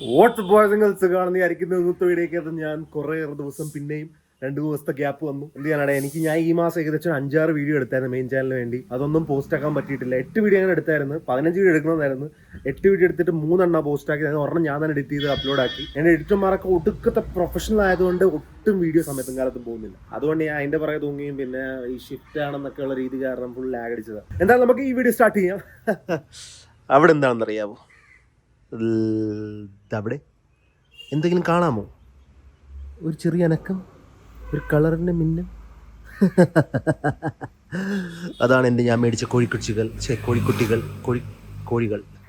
WhatsApp boys സുഖമാണെന്ന് വിചാരിക്കുന്ന ഇന്നത്തെ വീഡിയോക്കകത്ത് ഞാൻ കുറേ ദിവസം പിന്നെയും 2 ദിവസത്തെ ഗ്യാപ്പ് വന്നു. എന്ത് ചെയ്യാനാണ്, ഞാൻ ഈ മാസം ഏകദേശം 5-6 വീഡിയോ എടുത്തായിരുന്നു മെയിൻ ചാനലിന് വേണ്ടി. അതൊന്നും പോസ്റ്റ് ആക്കാൻ പറ്റിയിട്ടില്ല. 8 വീഡിയോ അങ്ങനെ എടുത്തായിരുന്നു, 15 വീഡിയോ എടുക്കണമെന്നായിരുന്നു. 8 വീഡിയോ എടുത്തിട്ട് 3 പോസ്റ്റ് ആക്കി, ഒരെണ്ണം ഞാൻ തന്നെ എഡിറ്റ് ചെയ്ത് അപ്ലോഡ് ആക്കി. എൻ്റെ എഡിറ്റർമാരൊക്കെ ഒടുക്കത്തെ പ്രൊഫഷണൽ ആയതുകൊണ്ട് ഒട്ടും വീഡിയോ സമയത്തും കാലത്തും പോകുന്നില്ല. അതുകൊണ്ട് ഞാൻ അതിൻ്റെ പുറകെ തൂങ്ങിയും പിന്നെ ഈ ഷിഫ്റ്റ് ആണെന്നൊക്കെയുള്ള രീതി കാരണം ഫുൾ ലാഗ് അടിച്ചത്. എന്തായാലും നമുക്ക് ഈ വീഡിയോ സ്റ്റാർട്ട് ചെയ്യാം. അവിടെ എന്താണെന്നറിയാമോ? അവിടെ എന്തെങ്കിലും കാണാമോ? ഒരു ചെറിയ അനക്കം, ഒരു കളറിൻ്റെ മിന്നം. അതാണ് എൻ്റെ ഞാൻ മേടിച്ച കോഴിക്കുട്ടികൾ.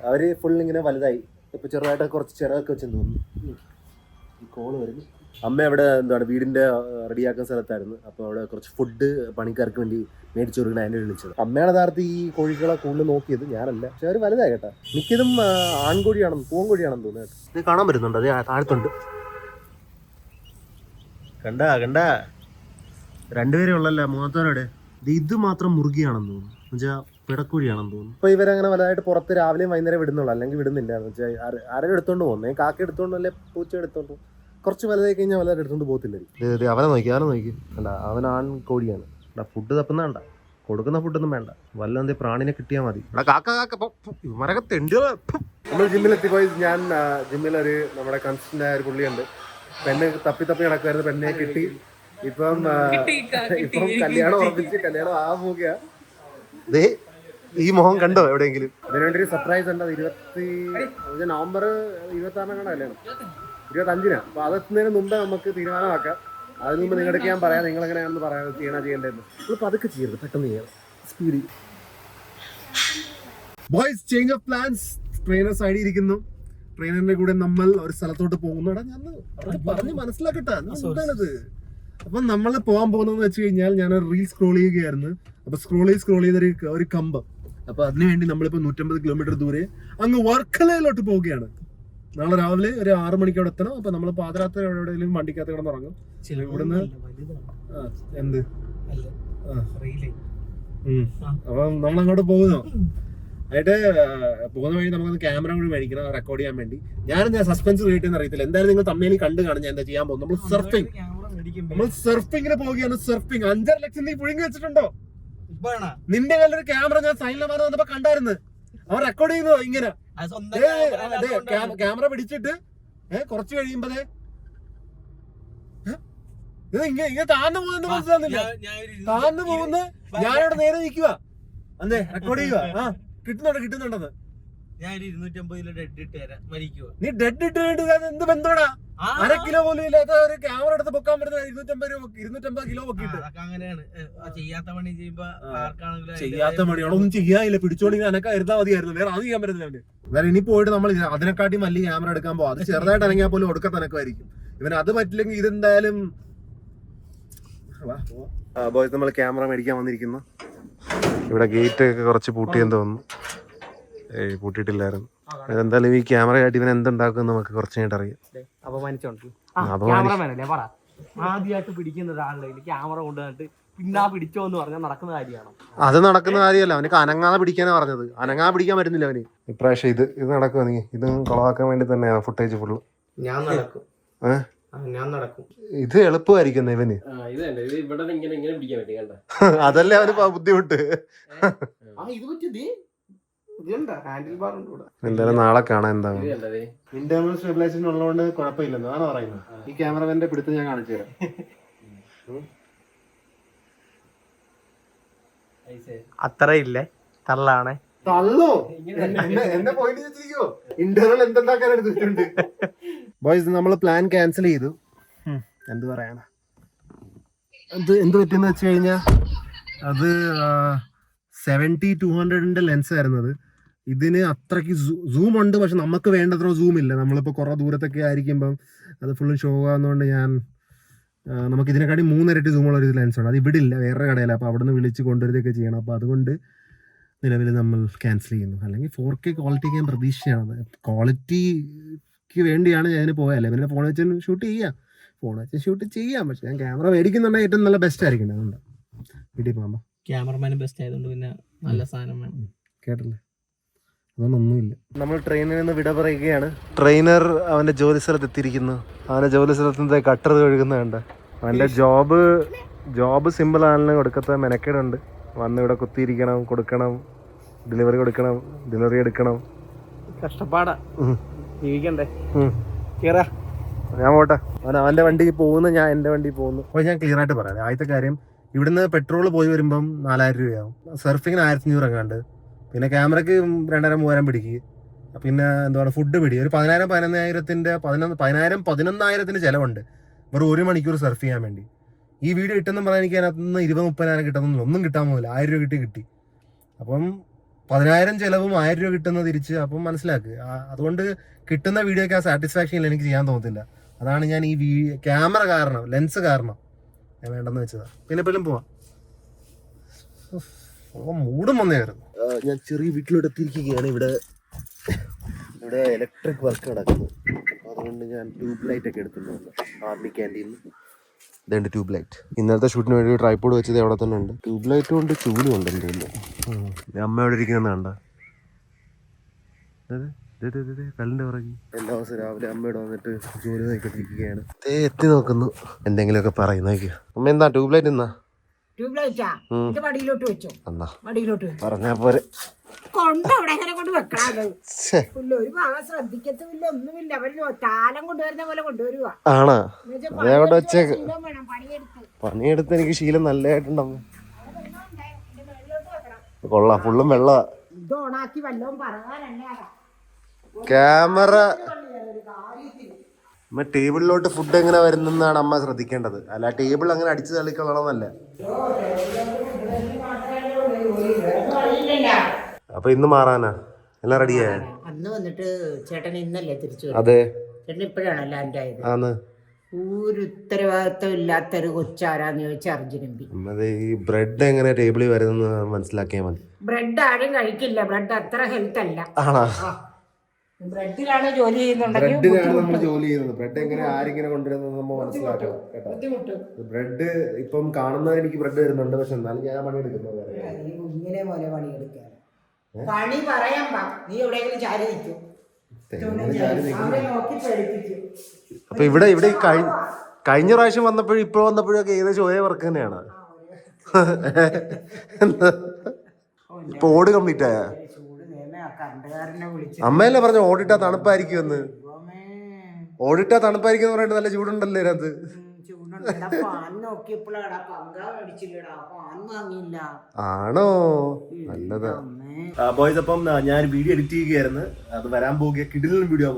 അവർ ഫുൾ ഇങ്ങനെ വലുതായി. ഇപ്പോൾ ചെറുതായിട്ട് കുറച്ച് ചിറകൊക്കെ വെച്ചെന്ന് തോന്നുന്നു. ഈ കോള് വരുന്നു. അമ്മ അവിടെ എന്താണ് വീടിൻ്റെ റെഡിയാക്കുന്ന സ്ഥലത്തായിരുന്നു. അപ്പോൾ അവിടെ കുറച്ച് ഫുഡ് പണിക്കാർക്ക് വേണ്ടി മേടിച്ചു കൊടുക്കണം. അതിനെ വിളിച്ചത് അമ്മയാണ് യഥാർത്ഥം ഈ കോഴികളെ കൂടുതൽ നോക്കിയത്, ഞാനല്ല. പക്ഷെ അവർ വലുതായി കേട്ടോ. മിക്കതും ആൺകോഴിയാണെന്ന്, പൂവൻകോഴിയാണെന്ന് തോന്നുന്നു. ഇത് കാണാൻ പറ്റുന്നുണ്ട്, അത് താഴത്തുണ്ട്. കണ്ട രണ്ടുപേരെ ഉള്ളല്ല, മൂന്നത്തോടെ. ഇത് മാത്രം മുറുകിയാണെന്ന് തോന്നുന്നു, എന്നുവെച്ചാൽ പിടക്കോഴിയാണെന്ന് തോന്നുന്നു. അപ്പോൾ ഇവരങ്ങനെ വലുതായിട്ട് പുറത്ത് രാവിലെയും വൈകുന്നേരം വിടുന്നുള്ളൂ, അല്ലെങ്കിൽ വിടുന്നില്ല. എന്ന് വെച്ചാൽ ആരും എടുത്തോണ്ട് പോകുന്നേ, കാക്ക എടുത്തോണ്ടോ അല്ലെ പൂച്ച എടുത്തോണ്ടോ. കുറച്ച് വലുതായി കഴിഞ്ഞാൽ വലുതായിട്ട് എടുത്തോണ്ട് പോകത്തില്ല. അവനെ നോക്കി കണ്ട, അവൻ ആൺകോഴിയാണ്. ഫുഡ് തപ്പുന്ന വേണ്ട, കൊടുക്കുന്ന ഫുഡൊന്നും വേണ്ട, വല്ല എന്തേ പ്രാണിനെ കിട്ടിയാൽ മതി. മരക തെണ്ടിയോ. നമ്മൾ ജിമ്മിലെത്തിപ്പോയി. ഞാൻ ജിമ്മിലൊരു നമ്മുടെ കൺസിസ്റ്റന്റ് ആയ ഒരു പുള്ളിയുണ്ട്. പെണ്ണ് തപ്പി നടക്കുമായിരുന്നു, പെണ്ണിനെ കിട്ടി. ഇപ്പം കല്യാണം ഉറപ്പിച്ച് കല്യാണം ആ പോവുക. ഈ മോഹം കണ്ടോ എവിടെയെങ്കിലും? അതിനുവേണ്ടി ഒരു സർപ്രൈസ് ഉണ്ട്. അത് നവംബർ 26 കല്യാണം, 25. അപ്പൊ അതെത്തുന്നതിന് മുമ്പേ നമുക്ക് തീരുമാനമാക്കാം. അതിന് മുമ്പ് നിങ്ങളുടെ ഞാൻ പറയാം, നിങ്ങൾ എങ്ങനെയാണെന്ന് പറയാം ചെയ്യേണ്ടതെന്ന്. ഇപ്പോൾ അതൊക്കെ ചെയ്യരുത്, പെട്ടെന്ന് ചെയ്യാം, സ്പീഡിൽ. Boys, change of plans. Trainer സൈഡിൽ ഇരിക്കുന്നു. ട്രെയിനറിന്റെ കൂടെ നമ്മൾ ഒരു സ്ഥലത്തോട്ട് പോകുന്നു. ഞാൻ പറഞ്ഞ് മനസ്സിലാക്കട്ടെ എന്താണിത്. അപ്പൊ നമ്മൾ പോകാൻ പോകുന്നതെന്ന് വെച്ച് കഴിഞ്ഞാൽ, ഞാൻ റീൽ സ്ക്രോൾ ചെയ്യുകയായിരുന്നു. അപ്പൊ സ്ക്രോൾ ചെയ്ത ഒരു കമ്പം. അപ്പൊ അതിനുവേണ്ടി നമ്മളിപ്പോ 150 കിലോമീറ്റർ ദൂരെ അങ്ങ് വർക്കലയിലോട്ട് പോവുകയാണ്. നാളെ രാവിലെ ഒരു 6 മണിക്ക് അവിടെ എത്തണം. അപ്പൊ നമ്മൾ പാതിരാത്രി എവിടെയെങ്കിലും വണ്ടിക്കകത്ത് കിടന്നുറങ്ങും. ഇവിടുന്ന് എന്ത് അപ്പൊ നമ്മളങ്ങോട്ട് പോകുന്നോ ആയിട്ട് പോകുന്ന വഴി നമുക്കൊന്ന് ക്യാമറ കൂടി മേടിക്കണം, റെക്കോർഡ് ചെയ്യാൻ വേണ്ടി. ഞാൻ സസ്പെൻസ് ക്രിയേറ്റ് ചെയ്യുന്ന അറിയത്തില്ല. എന്തായാലും നിങ്ങൾ തമ്മിൽ കണ്ടു കാണും ഞാൻ എന്താ ചെയ്യാൻ പോകും. നമ്മൾ സർഫിങ്ങിന് പോവുകയാണ്. സർഫിങ് 5.5 ലക്ഷം നീ പുഴുങ്ങി വെച്ചിട്ടുണ്ടോ? നിന്റെ കയ്യിലൊരു ക്യാമറ ഞാൻ സൈനിലമാരെ വന്നപ്പോ കണ്ടായിരുന്നു. അവൻ റെക്കോർഡ് ചെയ്യുന്നോ ഇങ്ങനെ ക്യാമറ പിടിച്ചിട്ട് കുറച്ച് കഴിയുമ്പോഴേ ഇങ്ങനെ താന്നു പോകുന്ന മനസ്സിലാകുന്നില്ല. താന്നു പോകുന്ന ഞാനവിടെ നേരെ നിൽക്കുക, അന്നേ റെക്കോർഡ് ചെയ്യുക. കിട്ടുന്നുണ്ടെന്ന് നീ ഡെഡ് ഇട്ട് എന്ത് ബന്ധോടാ? 1/2 കിലോ പോലും ഇല്ലാത്ത ഒരു ക്യാമറ എടുത്ത് പൊക്കാൻ പറ്റുന്ന 250 കിലോ പൊക്കിട്ട്. ചെയ്യാത്ത പണിയോടെ ഒന്നും ചെയ്യാനില്ല. പിടിച്ചോണ്ടി അനക്ക ഇരുന്നാ മതിയായിരുന്നു, വേറെ അത് ചെയ്യാൻ പറ്റുന്നില്ല അവന്. വേറെ ഇനി പോയിട്ട് നമ്മൾ അതിനെക്കാട്ടി വലിയ ക്യാമറ എടുക്കാൻ പോകും. അത് ചെറുതായിട്ട് അനങ്ങിയാൽ പോലും ഒടുക്കത്ത് അനക്കമായിരിക്കും. ഇവൻ അത് പറ്റില്ലെങ്കിൽ ഇതെന്തായാലും. ബോയ്സ്, നമ്മൾ ക്യാമറ മേടിക്കാൻ വന്നിരിക്കുന്നു. ഇവിടെ ഗേറ്റ് ഒക്കെ കുറച്ച് പൂട്ടിയെന്ന് തോന്നുന്നു. പൂട്ടിയിട്ടില്ലായിരുന്നു. എന്തായാലും ഈ ക്യാമറ ആയിട്ട് ഇവൻ എന്തുണ്ടാക്കും നമുക്ക് കുറച്ച് കഴിഞ്ഞിട്ട് അറിയാം. ആദ്യമായിട്ട് പിടിക്കുന്ന ഒരാളുടെ ക്യാമറ കൊണ്ടുവന്നിട്ട് പിന്നെ പിടിച്ചോ എന്ന് പറഞ്ഞാൽ നടക്കുന്ന കാര്യമാണ്. അത് നടക്കുന്ന കാര്യമല്ല, അവനക്ക് അനങ്ങാതെ പിടിക്കാനാ പറഞ്ഞത്. അനങ്ങാതെ പിടിക്കാൻ പറ്റുന്നില്ല അവന്. ഇപ്രാവശ്യം ഇത് നടക്കുക. നീ ഇത് കൊളവാക്കാൻ വേണ്ടി തന്നെയാണ് ഫുട്ടേജ് ഫുള്ള്. ഞാൻ നടക്കും. ഇത് എളുപ്പമായിരിക്കും ഇവന്. അതല്ലേ അവന് ബുദ്ധിമുട്ട്. എന്തായാലും നാളെ കാണാൻ. എന്താണ് ഇന്റർണൽ സ്റ്റെബിലൈസേഷൻ ഉള്ളതുകൊണ്ട് കുഴപ്പമില്ലെന്നാണ് പറയുന്നത്. ഈ ക്യാമറമാന്റെ പിടുത്തം ഞാൻ കാണിച്ചു തരാം. അത്രയില്ലേ, തള്ളാണേ. തള്ളോ എന്നെ പോയിന്റ് വെച്ചിരിക്കോ? ഇന്റർണൽ എന്തുണ്ടാക്കാൻ എടുത്തിട്ടുണ്ട്. ബോയ്സ്, നമ്മൾ പ്ലാൻ ക്യാൻസൽ ചെയ്തു. എന്ത് പറയണ, എന്ത് പറ്റിയെന്ന് വെച്ച് കഴിഞ്ഞാൽ, അത് 70-200 ലെൻസ് ആയിരുന്നത്. ഇതിന് അത്രയ്ക്ക് സൂം ഉണ്ട്, പക്ഷെ നമുക്ക് വേണ്ടത്ര സൂം ഇല്ല. നമ്മളിപ്പോൾ കുറേ ദൂരത്തൊക്കെ ആയിരിക്കുമ്പം അത് ഫുള്ള് ഷോ ആകുന്നതുകൊണ്ട് നമുക്ക് ഇതിനെക്കാട്ടി 3 ഇരട്ടി സൂമുള്ള ഒരു ലെൻസാണ്. അത് ഇവിടെ ഇല്ല, വേറെ കടയില്ല. അപ്പോൾ അവിടെ നിന്ന് വിളിച്ച് കൊണ്ടുവരികയൊക്കെ ചെയ്യണം. അപ്പോൾ അതുകൊണ്ട് നിലവിൽ നമ്മൾ ക്യാൻസൽ ചെയ്യുന്നു. അല്ലെങ്കിൽ 4K ക്വാളിറ്റിക്ക് ഞാൻ പ്രതീക്ഷയാണ്. ക്വാളിറ്റിക്ക് വേണ്ടിയാണ് ഞാൻ ഇതിന് പോയാലേ. പിന്നെ ഫോൺ വെച്ച് ഷൂട്ട് ചെയ്യാം. പക്ഷെ ഞാൻ ക്യാമറ മേടിക്കുന്നുണ്ടെങ്കിൽ ഏറ്റവും നല്ല ബെസ്റ്റ് ആയിരിക്കും. അതുകൊണ്ട് വീട്ടിൽ പോകുമ്പോൾ ക്യാമറമാനും ബെസ്റ്റ് ആയതുകൊണ്ട് പിന്നെ നല്ല സാധനം വേണം. കേട്ടല്ലേ? അതൊന്നുമില്ല. നമ്മൾ ട്രെയിനിൽ നിന്ന് വിട പറയുകയാണ്. ട്രെയിനർ അവന്റെ ജോലി സ്ഥലത്ത് എത്തിയിരിക്കുന്നു. അവന്റെ ജോലി സ്ഥലത്ത് കട്ടർ കഴുകുന്ന കണ്ട. അവന്റെ ജോബ് സിമ്പിൾ ആണെങ്കിലും കൊടുക്കത്ത മെനക്കേടുണ്ട്. വന്ന് ഇവിടെ കുത്തിയിരിക്കണം, കൊടുക്കണം, ഡെലിവറി കൊടുക്കണം, ഡെലിവറി എടുക്കണം. കഷ്ടപ്പാടാ ജീവിക്കണ്ടേ. ഞാൻ പോട്ടെ. അവന്റെ വണ്ടിക്ക് പോകുന്നു, ഞാൻ എന്റെ വണ്ടിക്ക് പോകുന്നു. അപ്പോൾ ഞാൻ ക്ലിയർ ആയിട്ട് പറയാം. ആദ്യത്തെ കാര്യം, ഇവിടുന്ന് പെട്രോൾ പോയി വരുമ്പം 4000 രൂപയാവും. സർഫിങ്ങിന് 1500 എങ്ങാണ്ട്. പിന്നെ ക്യാമറയ്ക്ക് 2000-3000 പിടിക്കുക. പിന്നെ എന്താണ് ഫുഡ് പിടിക്കുക. ഒരു 11,000 ചിലവുണ്ട് വെറും 1 മണിക്കൂർ സർഫ് ചെയ്യാൻ വേണ്ടി. ഈ വീഡിയോ കിട്ടുന്ന പറഞ്ഞാൽ എനിക്ക് അതിനകത്ത് നിന്ന് 20-30,000 കിട്ടുന്നില്ല. ഒന്നും കിട്ടാൻ പോകില്ല. 1000 രൂപ കിട്ടി. അപ്പം 10,000 ചിലവും 1000 രൂപ കിട്ടുന്നത് തിരിച്ച്. അപ്പം മനസ്സിലാക്കുക. അതുകൊണ്ട് കിട്ടുന്ന വീഡിയോക്ക് ആ സാറ്റിസ്ഫാക്ഷൻ എനിക്ക് ചെയ്യാൻ തോന്നത്തില്ല. അതാണ് ഞാൻ ഈ ക്യാമറ കാരണം, ലെൻസ് കാരണം ഞാൻ വേണ്ടെന്ന് വെച്ചതാണ്. പിന്നെ എപ്പോഴും പോവാം. മൂടും വന്നേരുന്നു. ഞാൻ ചെറിയ വീട്ടിലോട്ട് എത്തിയിരിക്കുകയാണ്. ഇവിടെ ഇലക്ട്രിക് വർക്ക് നടക്കുന്നു. അതുകൊണ്ട് ഞാൻ ട്യൂബ് ലൈറ്റ് ഒക്കെ എടുത്തിട്ടുണ്ട് ആർമി ക്യാൻറ്റീനിൽ. ഇതുണ്ട് ട്യൂബ് ലൈറ്റ്. ഇന്നലത്തെ ഷൂട്ടിന് വേണ്ടി ട്രൈപോഡ് വെച്ചത് അവിടെ തന്നെ ഉണ്ട്. ട്യൂബ് ലൈറ്റ് കൊണ്ട് ചൂലും ഉണ്ടെന്ന് തോന്നുന്നു. അമ്മ അവിടെ ഇരിക്കുന്ന കണ്ട. കല്ലിന്റെ പുറകെ എല്ലാ ദിവസവും രാവിലെ അമ്മയോട് വന്നിട്ട് ജോലി നോക്കിക്കൊണ്ടിരിക്കുകയാണ്. എത്തി നോക്കുന്നു, എന്തെങ്കിലുമൊക്കെ പറയും. നോക്കിയോ അമ്മ. എന്താ ട്യൂബ് ലൈറ്റ് എന്നാ? പറഞ്ഞാ പോരെ. ആണോ? അതേവിടെ വെച്ചേക്ക്. പണിയെടുത്ത് എനിക്ക് ശീലം നല്ലതായിട്ടുണ്ടമ്മ. കൊള്ളാം. ഫുള്ളും വെള്ള ക്യാമറ. അമ്മ ടേബിളിലോട്ട് ഫുഡ് എങ്ങനെ വരുന്നെന്നാണ് അമ്മ ശ്രദ്ധിക്കേണ്ടത്. അല്ല ടേബിൾ അങ്ങനെ അടിച്ചു തള്ളിക്കൊള്ളണമെന്നല്ല. അപ്പൊ ഇന്ന് മാറാനാ എല്ലാം റെഡിയായ? അന്ന് വന്നിട്ട് ചേട്ടൻ ഇന്നല്ലേ തിരിച്ചു? അതെ, ചേട്ടൻ ഇപ്പോഴാണ് ലാൻഡ് ആയത്. ഒരു ഉത്തരവാദിത്വം ഇല്ലാത്തൊരു കൊച്ചാരാന്ന് ചോദിച്ചാൽ അർജുനമ്പി. ഈ ബ്രെഡ് എങ്ങനെ ടേബിളിൽ വരുന്ന മനസ്സിലാക്കിയാൽ മതി. ബ്രെഡ് ആരും കഴിക്കില്ല. ബ്രെഡ് അത്ര ഹെൽത്ത് അല്ല. ബ്രെഡിലാണ് ജോലി ചെയ്യുന്നുണ്ടെങ്കിൽ ബ്രെഡ് എങ്ങനെ ആരിങ്ങനെ കൊണ്ടുവരുന്നത് നമ്മൾ മനസ്സിലാക്കണം കേട്ടോ. ബ്രെഡ് ഇപ്പം കാണുന്നത് എനിക്ക് ബ്രെഡ് വരുന്നുണ്ട്, പക്ഷെ എന്നാലും ഞാൻ പണിയെടുക്കുന്നത് ഇങ്ങനെ പോലെ പണിയെടുക്കാൻ പണി പറയാൻ നീ എവിടെയെങ്കിലും ചാരി നിൽക്കും. അപ്പൊ ഇവിടെ കഴിഞ്ഞ പ്രാവശ്യം വന്നപ്പോഴും ഇപ്പൊ വന്നപ്പോഴൊക്കെ ഏകദേശം ഒരേ വർക്ക് തന്നെയാണ്. ഇപ്പൊ ഓട് കംപ്ലീറ്റ് ആയ അമ്മയല്ലേ പറഞ്ഞ ഓടിട്ടാ തണുപ്പായിരിക്കുമെന്ന്. ഓടിട്ടാ തണുപ്പായിരിക്കും പറഞ്ഞിട്ട് നല്ല ചൂടുണ്ടല്ലേ അതിനകത്ത്. ആണോ? നല്ലതാ. ബോയ്സ്, അപ്പം ഞാൻ വീഡിയോ എഡിറ്റ് ചെയ്യുകയായിരുന്നു. അത് വരാൻ പോകുക കിടിലൻ വീഡിയോ,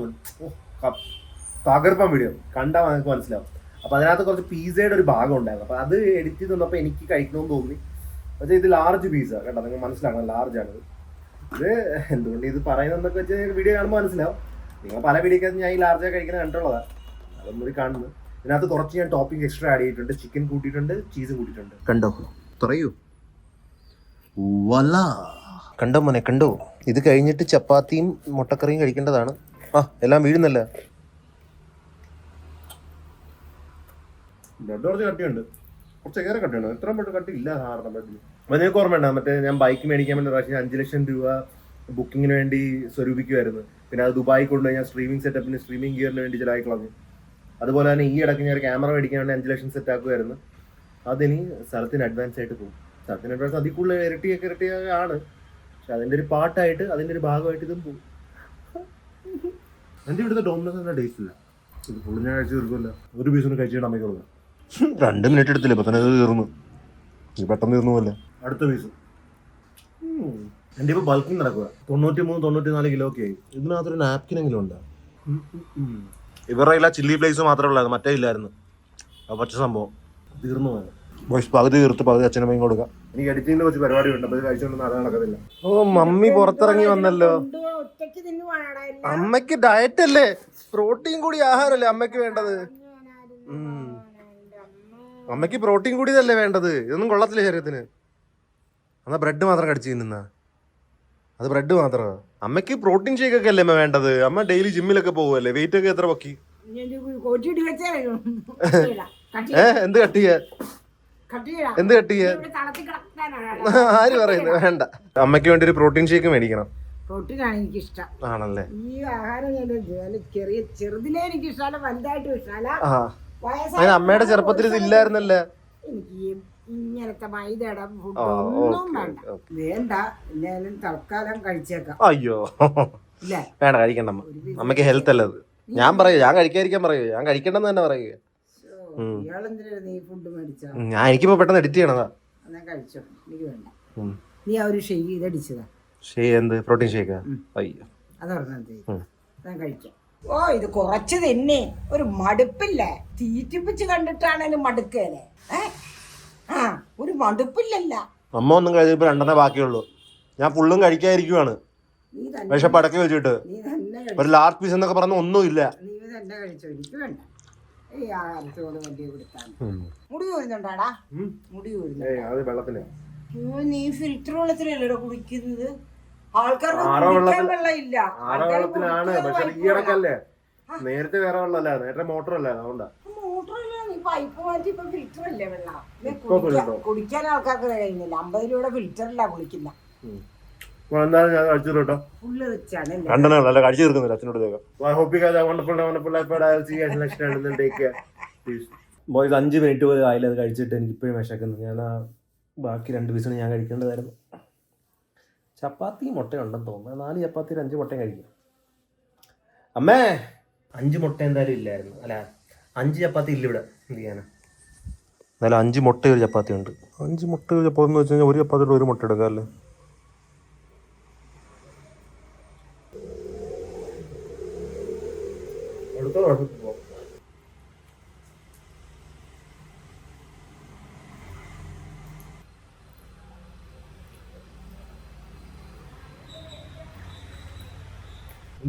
തകർപ്പൻ വീഡിയോ. കണ്ടാൽ നിങ്ങൾക്ക് മനസ്സിലാവും. അപ്പൊ അതിനകത്ത് കുറച്ച് പിസയുടെ ഒരു ഭാഗം ഉണ്ടായിരുന്നു. അപ്പൊ അത് എഡിറ്റ് ചെയ്ത് തന്നപ്പോൾ എനിക്ക് കഴിക്കണമെന്ന് തോന്നി. പക്ഷേ ഇത് ലാർജ് പിസ കേട്ടോ, നിങ്ങൾ മനസ്സിലാക്കണം, ലാർജ് ആണ് ഇത്. എന്തുകൊണ്ട് ഇത് പറയുന്നതെന്നൊക്കെ വെച്ച് വീഡിയോ കാണുമ്പോൾ മനസ്സിലാവും. നിങ്ങൾ പല വീഡിയോക്കകത്ത് ഞാൻ ഈ ലാർജാ കഴിക്കുന്നത് കണ്ടുള്ളതാണ്. അതൊന്നും കാണുന്നത്. ഇതിനകത്ത് കുറച്ച് ഞാൻ ടോപ്പിംഗ് എക്സ്ട്രാ ആഡ് ചെയ്തിട്ടുണ്ട്. ചിക്കൻ കൂട്ടിയിട്ടുണ്ട്, ചീസ് കൂട്ടിയിട്ടുണ്ട്. കണ്ടോ? പറയൂ. കണ്ടോ മോനെ, കണ്ടോ? ഇത് കഴിഞ്ഞിട്ട് ചപ്പാത്തിയും മുട്ടക്കറിയും കഴിക്കേണ്ടതാണ്. എല്ലാം വീഴുന്നല്ല. ബ്രെഡ് കുറച്ച് കട്ടിയുണ്ട്, കുറച്ചേറെ കട്ടിയുണ്ട്. എത്രയും പെട്ടെന്ന് കട്ടി ഇല്ല സാധാരണ ബ്രെഡിന്. നിങ്ങൾക്ക് ഓർമ്മയുണ്ടോ മറ്റേ ഞാൻ ബൈക്ക് മേടിക്കാൻ വേണ്ടി പ്രാവശ്യം 5 ലക്ഷം രൂപ ബുക്കിങ്ങിന് വേണ്ടി സ്വരൂപിക്കുമായിരുന്നു. പിന്നെ അത് ദുബായി കൊണ്ടുപോയി ഞാൻ സ്ട്രീമിംഗ് സെറ്റപ്പിന്, സ്ട്രീമിംഗ് ഗിയറിന് വേണ്ടി ചിലവായി കളഞ്ഞു. അതുപോലെ തന്നെ ഈ ഇടയ്ക്ക് ഞാൻ ഒരു ക്യാമറ മേടിക്കാൻ വേണ്ടി 5 ലക്ഷം സെറ്റ് ആക്കുമായിരുന്നു. അതിനി സ്ഥലത്തിന് അഡ്വാൻസ് ആയിട്ട് പോകും. സ്ഥലത്തിന് അഡ്വാൻസ് അതിൽ കൂടുതൽ ഇരട്ടിയൊക്കെ ആണ്. പക്ഷെ അതിൻ്റെ ഒരു പാർട്ടായിട്ട്, അതിൻ്റെ ഒരു ഭാഗമായിട്ട് ഇതും പോകും. എൻ്റെ ഇവിടുത്തെ ഡോമിനോസ് ടേസ്റ്റ് ഇല്ല. ഇത് ഫുള്ള് ഞാൻ കഴിച്ച് തീർക്കില്ല. ഒരു പീസൊന്നും കഴിച്ചിട്ട് അമ്മയ്ക്ക് കൊടുക്കാം. 2 മിനിറ്റ് എടുത്തില്ല, ഇപ്പം തന്നെ ഇത് തീർന്നു. ഇത് പെട്ടെന്ന് തീർന്നു പോലെ. അടുത്ത പീസ് എൻ്റെ ഇപ്പോൾ ബൾക്കിങ് നടക്കുക. 93-94 കിലോ ഒക്കെ ആയി. ഇതിനകത്തൊരു നാപ്കിനെങ്കിലും ഉണ്ട്. ഇവരുടെ ചില്ലി ഫ്ലേക്സ് മാത്രമേ ഉള്ളായിരുന്നു, മറ്റേ ഇല്ലായിരുന്നു. പച്ച സംഭവം തീർന്നു പോയത്. ബോയ്സ് പകുതി തീർത്ത് പകുതി അച്ഛനമ്മയും കൊടുക്കാം. എനിക്ക് എഡിറ്റിങ്ങിന്റെ കുറച്ച് പരിപാടി ഉണ്ട്, അപ്പോൾ ഇത് കഴിച്ചുകൊണ്ട് അത് നടക്കത്തില്ല. ഓ, മമ്മി പുറത്തിറങ്ങി വന്നല്ലോ. അമ്മയ്ക്ക് ഡയറ്റ് അല്ലേ, പ്രോട്ടീൻ കൂടി ആഹാരമല്ലേ അമ്മയ്ക്ക് വേണ്ടത്. അമ്മയ്ക്ക് പ്രോട്ടീൻ കൂടിയതല്ലേ വേണ്ടത്. ഇതൊന്നും കൊള്ളത്തില്ല ശരീരത്തിന്. എന്നാ ബ്രെഡ് മാത്രം കടിച്ചു തിന്നുന്ന അത് ബ്രെഡ് മാത്രമാണ്. അമ്മയ്ക്ക് പ്രോട്ടീൻ ഷേക്ക് ഒക്കെ അല്ലേ അമ്മ വേണ്ടത്. അമ്മ ഡെയിലി ജിമ്മിലൊക്കെ പോകുമല്ലേ. വെയിറ്റ് ഒക്കെ എത്ര പൊക്കി? എന്ത് കട്ട് ചെയ്യാ? എന്ത് കട്ട് ചെയ്യാ? ആര് പറയുന്നത് വേണ്ട. അമ്മയ്ക്ക് വേണ്ടി ഒരു പ്രോട്ടീൻ ഷേക്ക് മേടിക്കണം. പ്രോട്ടീനാണ് എനിക്കിഷ്ടം. ആണല്ലേ? ഈ ആഹാരം ഞാൻ ചെറുതിലേ എനിക്ക് ഇഷ്ടമല്ല, വലുതായിട്ടും ഇഷ്ടമല്ല. അമ്മയുടെ ചെറുപ്പത്തിൽ ഇത് ഇല്ലായിരുന്നല്ലേ? എനിക്ക് ഇങ്ങനത്തെ മൈദയുടെ ഫുഡൊന്നും വേണ്ട. എന്നാലും തൽക്കാലം കഴിച്ചേക്കാം. അയ്യോ വേണ്ട, കഴിക്കണ്ട അമ്മ. അമ്മക്ക് ഹെൽത്ത് അല്ല അത്. ഞാൻ പറയൂ, ഞാൻ കഴിക്കാതിരിക്കാൻ പറയൂ, ഞാൻ കഴിക്കണ്ടെന്ന് തന്നെ പറയുക. ഇയാളെന്തിനാ നീ ഫുഡ് മേടിച്ചാ? ഞാൻ എനിക്കിപ്പോ പെട്ടെന്ന് എഡിറ്റ് ചെയ്യണതാ. എന്നാ കഴിച്ചോ, എനിക്ക് വേണ്ട. നീ ആ ഒരു ഷെയ്ക്ക് ഇതടിച്ചതാ. എന്ത് പ്രോട്ടീൻ ഷേക്കാ? അയ്യോ അതറിഞ്ഞത് ഞാൻ കഴിക്കാം. ഓ ഇത് കുറച്ച് തന്നെ, ഒരു മടുപ്പില്ലേ? തീറ്റിപ്പിച്ച് കണ്ടിട്ടാണേലും മടുക്കല്ലേ? ആ ഒരു മടുപ്പില്ലല്ല. അമ്മ ഒന്നും കഴിച്ചപ്പോ 2 ബാക്കിയുള്ളൂ. ഞാൻ ഫുള്ളും കഴിക്കാതിരിക്കുവാണ്. പക്ഷെ പടക്കി വെച്ചിട്ട് ഒരു ലാർജ് പീസ് എന്നൊക്കെ പറഞ്ഞ ഒന്നുമില്ല. നീ തന്നെ കഴിച്ചോ, എനിക്ക് വേണ്ട. ഈ ആഹാരത്തോട് വലിയ കൊടുത്താണ്. മുടി ഊരുന്നുണ്ടാടാ? മുടി ഊരുന്നു. നീ ഫിൽറ്റർ വെള്ളത്തിലല്ലോ കുടിക്കുന്നത്. ആൾക്കാർക്ക് വെള്ളമില്ല. നേരത്തെ വേറെ വെള്ളമല്ല, നേരത്തെ മോട്ടറല്ല. അതുകൊണ്ടാ മോട്ടറല്ല, നീ പൈപ്പ് മാറ്റി ഇപ്പൊ ഫിൽറ്റർ അല്ലേ വെള്ളം. കുടിക്കാൻ ആൾക്കാർക്ക് കഴിയുന്നില്ല. 50 രൂപയുടെ ഫിൽറ്ററില്ല കുളിക്കുന്ന. ഫുള്ള് വെച്ചാണ് കഴിച്ചു തീർക്കുന്നില്ല. അച്ഛനോട് ബോയ്സ് 5 മിനിറ്റ് പോലും ആയില്ല അത് കഴിച്ചിട്ട്. എനിക്ക് ഇപ്പോഴും വിശക്കുന്നു. ഞാൻ ബാക്കി 2 പീസാണ് ഞാൻ കഴിക്കേണ്ടതായിരുന്നു. ചപ്പാത്തി മുട്ടയുണ്ടെന്ന് തോന്നുന്നു. 4 ചപ്പാത്തി 5 മുട്ടയും കഴിക്കും. അമ്മേ 5 മുട്ട എന്തായാലും ഇല്ലായിരുന്നു. അല്ല 5 ചപ്പാത്തി ഇല്ല ഇവിടെ. എന്ത് ചെയ്യാനാ? എന്നാലും 5 മുട്ട ഒരു ചപ്പാത്തി ഉണ്ട്. 5 മുട്ട ഒരു ചപ്പാത്തി എന്ന് വെച്ച് കഴിഞ്ഞാൽ ഒരു ചപ്പാത്തിയുടെ 1 മുട്ട എടുക്കാം അല്ലേ?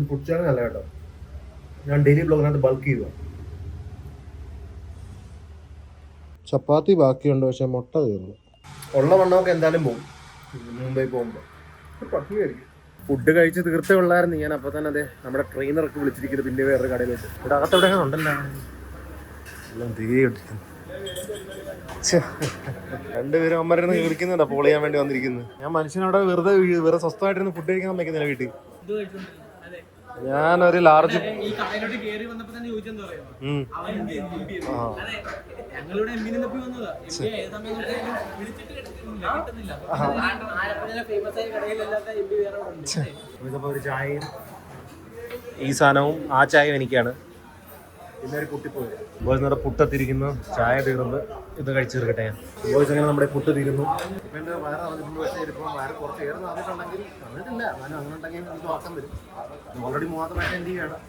പൊടിച്ചാൽ നല്ല കേട്ടോ. ഞാൻ ഡെയിലി ബ്ലോഗിനകത്ത് ബൾക്ക് ചെയ്യുക. ചപ്പാത്തി ബാക്കിയുണ്ട്, പക്ഷെ മുട്ട തീർന്നു. ഉള്ള വണ്ണമൊക്കെ എന്തായാലും പോകും മുംബൈ പോകുമ്പോൾ. ഫുഡ് കഴിച്ച് തീർത്തേ ഉള്ളായിരുന്നു ഞാൻ. അപ്പോൾ തന്നെ അതെ നമ്മുടെ ട്രെയിനറൊക്കെ വിളിച്ചിരിക്കുന്നത് പിന്നെ വേറൊരു കടയിലോട്ട്. ഇവിടെ അകത്തെവിടെ ഉണ്ടല്ലോ. എല്ലാം തിരികെ ഇട്ടിരിക്കുന്നു. 2 പേരും അമ്മരുന്ന് വിളിക്കുന്നുണ്ടോ പോൾ ചെയ്യാൻ വേണ്ടി വന്നിരിക്കുന്നത്. ഞാൻ മനുഷ്യനവിടെ വെറുതെ സ്വസ്ഥമായിട്ടിരുന്ന് ഫുഡ് കഴിക്കാൻ സമ്മതിക്കുന്നില്ല വീട്ടിൽ. ഞാനൊരു ലാർജ് ഒരു ചായയും ഈ സാധനവും ആ ചായയും എനിക്കാണ്. പിന്നെ ഒരു കുട്ടിപ്പോയി ബോയ്സ് നമ്മുടെ പുട്ടെത്തിരിക്കുന്നു. ചായ തീർന്ന് ഇത് കഴിച്ചു തീർക്കട്ടെ ഞാൻ. ബോയ്സ് അങ്ങനെ നമ്മുടെ പുട്ട് തീരുന്നു. ഇപ്പം എൻ്റെ വയറ് അറിഞ്ഞിട്ടുണ്ട്. പക്ഷേ ഇതിപ്പോൾ വയറ് കുറച്ച് ഏറെ വന്നിട്ടുണ്ടെങ്കിൽ വന്നിട്ടില്ല. എന്നാലും അങ്ങനെ ഉണ്ടെങ്കിൽ നമുക്ക് നോക്കാൻ വരും. ഓൾറെഡി 3 പ്രാവശ്യം എന്ത് ചെയ്യണം.